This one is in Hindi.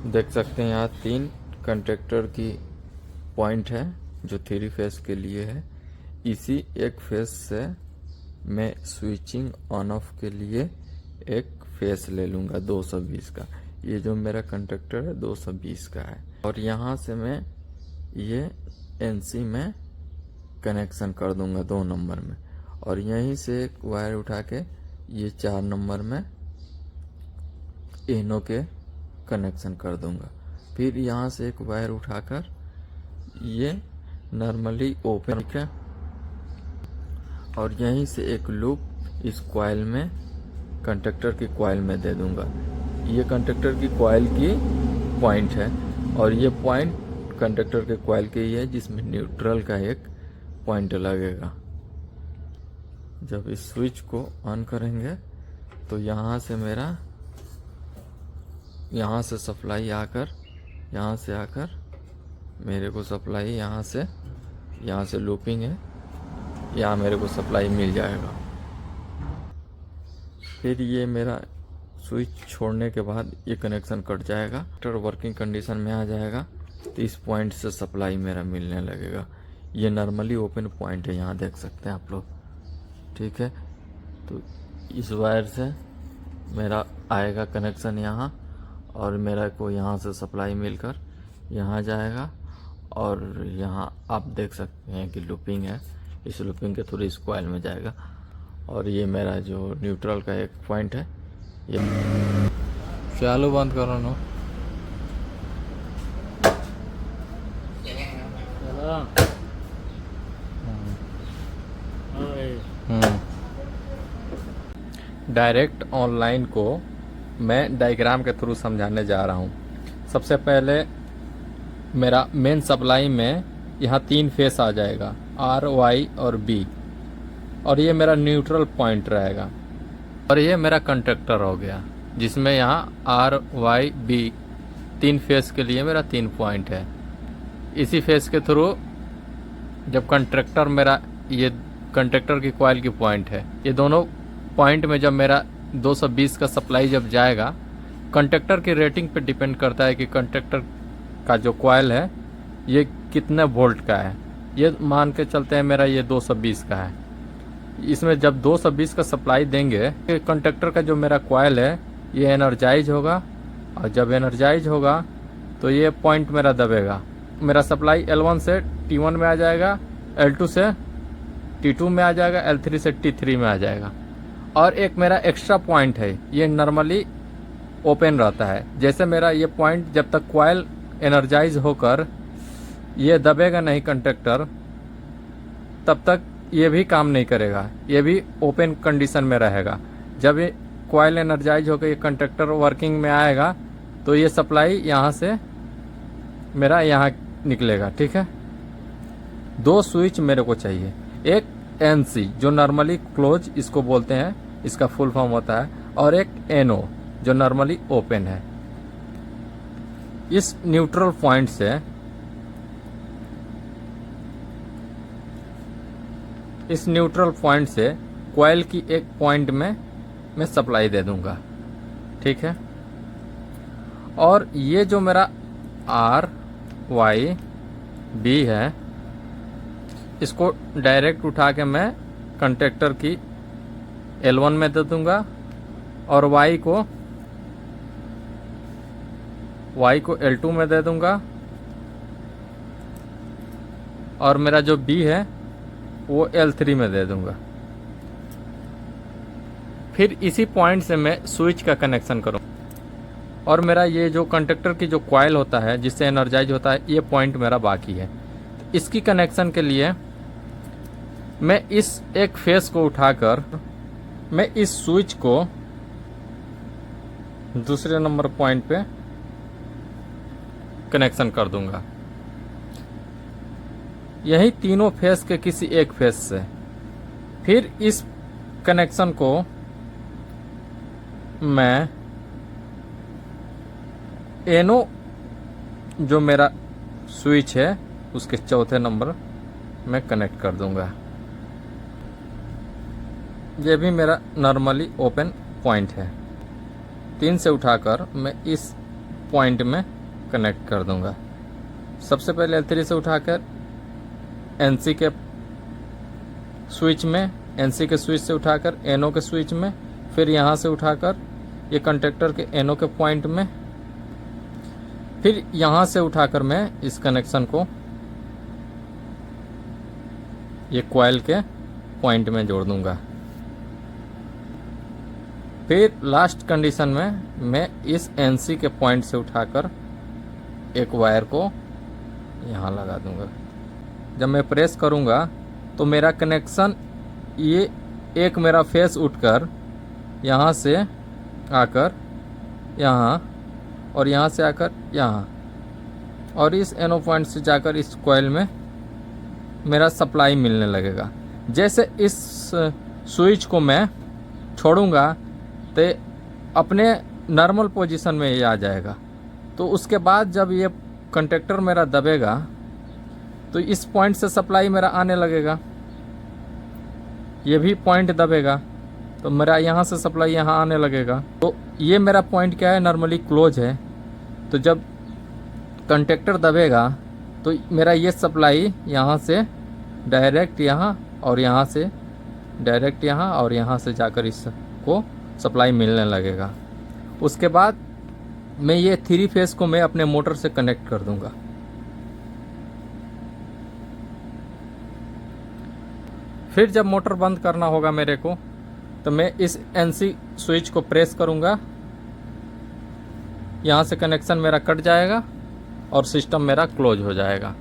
देख सकते हैं यहाँ 3 कंडक्टर की पॉइंट है जो 3 फेस के लिए है। इसी एक फेस से मैं स्विचिंग ऑन ऑफ के लिए एक फेस ले लूँगा 220 का। ये जो मेरा कंडक्टर है 220 का है और यहाँ से मैं ये एनसी में कनेक्शन कर दूंगा 2 नंबर में और यहीं से एक वायर उठा के ये 4 नंबर में एनो के कनेक्शन कर दूंगा। फिर यहाँ से एक वायर उठाकर ये नॉर्मली ओपन है और यहीं से एक लूप इस कॉइल में कंडक्टर की कॉइल में दे दूंगा। ये कंडक्टर की कॉइल की पॉइंट है और ये पॉइंट कंडक्टर के कॉइल की है जिसमें न्यूट्रल का एक पॉइंट लगेगा। जब इस स्विच को ऑन करेंगे तो यहाँ से मेरा यहाँ से सप्लाई आकर यहाँ से आकर मेरे को सप्लाई यहाँ से लूपिंग है, यहाँ मेरे को सप्लाई मिल जाएगा। फिर ये मेरा स्विच छोड़ने के बाद ये कनेक्शन कट जाएगा, मोटर वर्किंग कंडीशन में आ जाएगा तो इस पॉइंट से सप्लाई मेरा मिलने लगेगा। ये नॉर्मली ओपन पॉइंट है, यहाँ देख सकते हैं आप लोग। ठीक है, तो इस वायर से मेरा आएगा कनेक्शन यहाँ और मेरा को यहाँ से सप्लाई मिलकर यहाँ जाएगा और यहाँ आप देख सकते हैं कि लूपिंग है, इस लूपिंग के थ्रू इस कॉइल में जाएगा और ये मेरा जो न्यूट्रल का एक पॉइंट है ये चालू बंद करो ना। डायरेक्ट ऑनलाइन को मैं डायग्राम के थ्रू समझाने जा रहा हूँ। सबसे पहले मेरा मेन सप्लाई में यहाँ 3 फेस आ जाएगा, आर, वाई और बी, और ये मेरा न्यूट्रल पॉइंट रहेगा और ये मेरा कंडक्टर हो गया जिसमें यहाँ आर, वाई, बी 3 फेस के लिए मेरा 3 पॉइंट है। इसी फेस के थ्रू जब कंडक्टर मेरा ये कंडक्टर की कॉइल की पॉइंट है, ये दोनों पॉइंट में जब मेरा 220 का सप्लाई जब जाएगा, कंडक्टर की रेटिंग पे डिपेंड करता है कि कंडक्टर का जो कॉइल है ये कितने वोल्ट का है। ये मान के चलते हैं मेरा ये 220 का है। इसमें जब 220 का सप्लाई देंगे कंडक्टर का जो मेरा कॉइल है ये एनर्जाइज होगा और जब एनर्जाइज होगा तो ये पॉइंट मेरा दबेगा। मेरा सप्लाई L1 से T1 में आ जाएगा, L2 से T2 में आ जाएगा, L3 से T3 में आ जाएगा। और एक मेरा एक्स्ट्रा पॉइंट है, ये नॉर्मली ओपन रहता है। जैसे मेरा ये पॉइंट जब तक कॉइल एनर्जाइज होकर ये दबेगा नहीं कंडक्टर, तब तक ये भी काम नहीं करेगा, ये भी ओपन कंडीशन में रहेगा। जब ये कॉइल एनर्जाइज होकर ये कंडक्टर वर्किंग में आएगा तो ये सप्लाई यहाँ से मेरा यहाँ निकलेगा। ठीक है, 2 स्विच मेरे को चाहिए, एक NC जो नॉर्मली क्लोज इसको बोलते हैं, इसका फुल फॉर्म होता है, और एक NO जो नॉर्मली ओपन है। इस न्यूट्रल पॉइंट से कॉइल की एक पॉइंट में मैं सप्लाई दे दूंगा। ठीक है, और ये जो मेरा R, Y, B है, इसको डायरेक्ट उठा के मैं कंडक्टर की L1 में दे दूंगा और Y को L2 में दे दूंगा और मेरा जो B है वो L3 में दे दूंगा। फिर इसी पॉइंट से मैं स्विच का कनेक्शन करूँ और मेरा ये जो कंडक्टर की जो कॉइल होता है जिससे एनर्जाइज होता है, ये पॉइंट मेरा बाकी है। इसकी कनेक्शन के लिए मैं इस एक फेस को उठाकर मैं इस स्विच को दूसरे नंबर पॉइंट पे कनेक्शन कर दूंगा, यही तीनों फेस के किसी एक फेस से। फिर इस कनेक्शन को मैं एनो जो मेरा स्विच है उसके चौथे नंबर में कनेक्ट कर दूंगा। ये भी मेरा नॉर्मली ओपन पॉइंट है। 3 से उठाकर मैं इस पॉइंट में कनेक्ट कर दूंगा। सबसे पहले L3 से उठाकर NC के स्विच में, NC के स्विच से उठाकर NO के स्विच में, फिर यहाँ से उठाकर ये कंडक्टर के NO के पॉइंट में, फिर यहाँ से उठाकर मैं इस कनेक्शन को ये कॉइल के पॉइंट में जोड़ दूंगा। फिर लास्ट कंडीशन में मैं इस NC के पॉइंट से उठाकर एक वायर को यहाँ लगा दूंगा। जब मैं प्रेस करूँगा तो मेरा कनेक्शन, ये एक मेरा फेस उठकर यहाँ से आकर यहाँ और यहाँ से आकर यहाँ और इस NO पॉइंट से जाकर इस कॉइल में मेरा सप्लाई मिलने लगेगा। जैसे इस स्विच को मैं छोड़ूंगा तो अपने नॉर्मल पोजीशन में ये आ जाएगा। तो उसके बाद जब ये कंडक्टर मेरा दबेगा तो इस पॉइंट से सप्लाई मेरा आने लगेगा, ये भी पॉइंट दबेगा तो मेरा यहाँ से सप्लाई यहाँ आने लगेगा। तो ये मेरा पॉइंट क्या है, नॉर्मली क्लोज है। तो जब कंडक्टर दबेगा तो मेरा ये सप्लाई यहाँ से डायरेक्ट यहाँ और यहाँ से डायरेक्ट यहाँ और यहाँ से जाकर इसको सप्लाई मिलने लगेगा। उसके बाद मैं ये 3 फेस को मैं अपने मोटर से कनेक्ट कर दूंगा। फिर जब मोटर बंद करना होगा मेरे को तो मैं इस NC स्विच को प्रेस करूंगा, यहाँ से कनेक्शन मेरा कट जाएगा और सिस्टम मेरा क्लोज हो जाएगा।